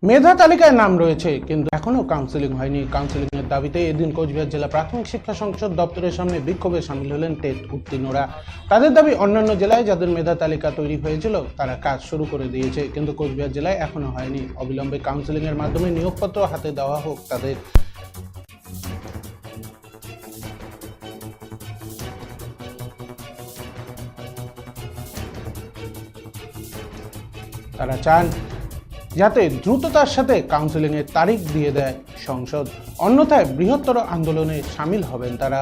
মেধা তালিকায় নাম রয়েছে কিন্তু এখনো কাউন্সিলিং হয়নি। কাউন্সিলিং এর দাবিতে এদিন কোচবিহার জেলা প্রাথমিক শিক্ষা সংসদ দপ্তরের সামনে বিক্ষোভে সামিল হলেন টেট উত্তীর্ণরা। তাদের দাবি অন্যান্য জেলায় যাদের মেধা তালিকা তৈরি হয়েছিল তারা কাজ শুরু করে দিয়েছে, কিন্তু কোচবিহার জেলায় এখনো হয়নি। অবিলম্বে কাউন্সিলিং এর মাধ্যমে নিয়োগপত্র হাতে দেওয়া হোক তাদের। তারা চান যাতে দ্রুততার সাথে কাউন্সিলিং এর তারিখ দিয়ে দেয় সংসদ, অন্যথায় বৃহত্তর আন্দোলনে সামিল হবেন তারা।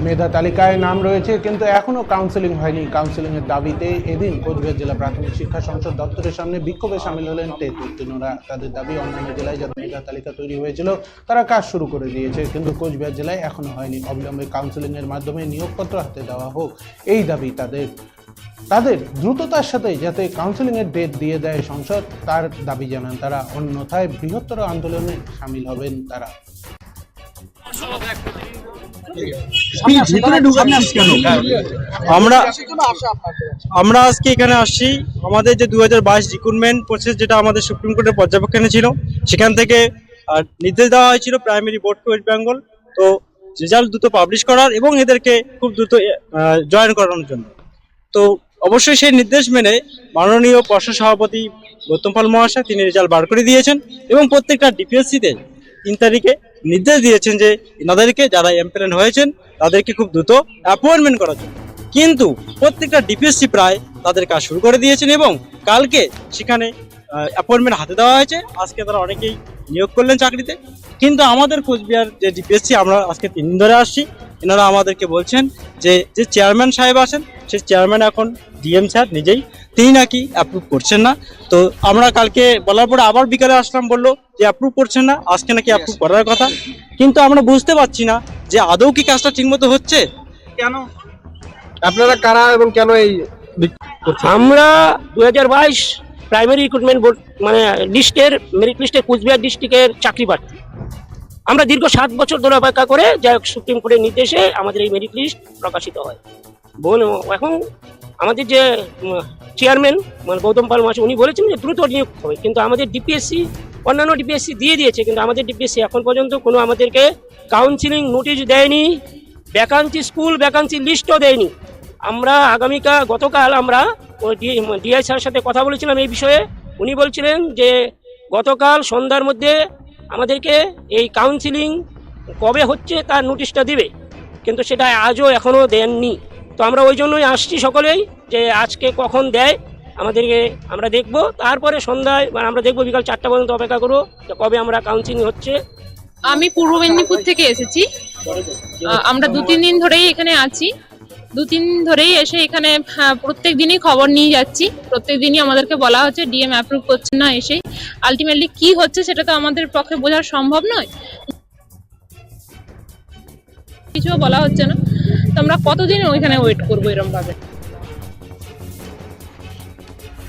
মেধা তালিকায় নাম রয়েছে কিন্তু এখনো কাউন্সিলিং হয়নি। কাউন্সিলিং এর দাবিতে এদিন কোচবিহার জেলা প্রাথমিক শিক্ষা সংসদ দপ্তরের সামনে বিক্ষোভে সামিল হলেন টেট উত্তীর্ণরা। তাদের দাবি অন্যান্য জেলায় যাদের মেধা তালিকা তৈরি হয়েছিল তারা কাজ শুরু করে দিয়েছে, কিন্তু কোচবিহার জেলায় এখনো হয়নি। অবিলম্বে কাউন্সিলিং এর মাধ্যমে নিয়োগপত্র হাতে দেওয়া হোক, এই দাবি তাদের। তাদের দ্রুততার সাথে যাতে কাউন্সিলিং এর ডেট দিয়ে দেয় সংসদ, তার দাবি জানান তারা, অন্যথায় বৃহত্তর আন্দোলনে সামিল হবেন তারা। আমরা আজকে এখানে আসছি, আমাদের যে 2022 রিক্রুটমেন্ট প্রসেস যেটা আমাদের সুপ্রিম কোর্টের পর্যবেক্ষণে ছিল, সেখান থেকে নির্দেশ দেওয়া হয়েছিল প্রাইমারি বোর্ড ওয়েস্ট বেঙ্গল তো রেজাল্ট দ্রুত পাবলিশ করার এবং এদেরকে খুব দ্রুত জয়েন করানোর জন্য। তো অবশ্যই সেই নির্দেশ মেনে মাননীয় পর্ষদ সভাপতি গৌতম পাল মহাশয় তিনি রেজাল্ট বার করে দিয়েছেন এবং প্রত্যেকটা ডিপিএসসিতে 3 তারিখে নির্দেশ দিয়েছেন যে এনাদেরকে যারা এমপ্লয়েড হয়েছেন তাদেরকে খুব দ্রুত অ্যাপয়েন্টমেন্ট করার জন্য। কিন্তু প্রত্যেকটা ডিপিএসসি প্রায় তাদের কাজ শুরু করে দিয়েছেন এবং কালকে সেখানে অ্যাপয়েন্টমেন্ট হাতে দেওয়া হয়েছে। আজকে তারা অনেকেই নিয়োগ করলেন চাকরিতে, কিন্তু আমাদের কোচবিহার যে ডিপিএসসি আমরা আজকে 3 দিন ধরে আসছি, এনারা আমাদেরকে বলছেন যে চেয়ারম্যান সাহেব আছেন সেই চেয়ারম্যান এখন ডিএম স্যার নিজেই তিনি নাকি অ্যাপ্রুভ করছেন না। তো আমরা কালকে বলার পরে আবার বিকালে আসলাম, বললো যে অ্যাপ্রুভ করছেন না, আজকে নাকি অ্যাপ্রুভ করার কথা। কিন্তু আমরা বুঝতে পারছি না যে আদৌ কি কাজটা ঠিকমতো হচ্ছে। কেন আপনারা কারা এবং কেন এই আমরা 2022 প্রাইমারি রিক্রুটমেন্ট বোর্ড মানে লিস্টের মেরিট লিস্টের কোচবিহার ডিস্ট্রিক্টের চাকরি প্রার্থী। আমরা দীর্ঘ 7 বছর ধরে অপেক্ষা করে যা সুপ্রিম কোর্টের নির্দেশে আমাদের এই মেরিট লিস্ট প্রকাশিত হয়। এখন আমাদের যে চেয়ারম্যান মানে গৌতম পাল মহাশয় উনি বলেছেন যে দ্রুত নিয়োগ হবে, কিন্তু আমাদের ডিপিএসসি অন্যান্য ডিপিএসসি দিয়ে দিয়েছে, কিন্তু আমাদের ডিপিএসসি এখন পর্যন্ত কোনো আমাদেরকে কাউন্সিলিং নোটিশ দেয়নি, ভ্যাকান্সি স্কুল ভ্যাকান্সি লিস্টও দেয়নি। আমরা গতকাল আমরা ডিআই স্যারের সাথে কথা বলেছিলাম এই বিষয়ে। উনি বলছিলেন যে গতকাল সন্ধ্যার মধ্যে আমাদেরকে এই কাউন্সিলিং কবে হচ্ছে তার নোটিশটা দিবে, কিন্তু সেটা আজও এখনও দেননি। তো আমরা ওই জন্যই আসছি সকলেই যে আজকে কখন দেয় আমাদেরকে আমরা দেখব, তারপরে সন্ধ্যায় আমরা দেখব বিকাল 4টা পর্যন্ত অপেক্ষা করবো যে কবে আমরা কাউন্সিলিং হচ্ছে। আমি পূর্ব মেদিনীপুর থেকে এসেছি। আমরা 2-3 দিন ধরেই এখানে আছি। 2-3 দিন ধরেই এসে এখানে প্রত্যেক দিনই খবর নিয়ে যাচ্ছি। প্রত্যেক দিনই আমাদেরকে বলা হচ্ছে ডিএম অ্যাপ্রুভ করছে না। এসে আলটিমেটলি কি হচ্ছে সেটা তো আমাদের পক্ষে বোঝা সম্ভব নয়, কিছু বলা হচ্ছে না। তো আমরা কতদিন ওইখানে ওয়েট করবো এরকম ভাবে?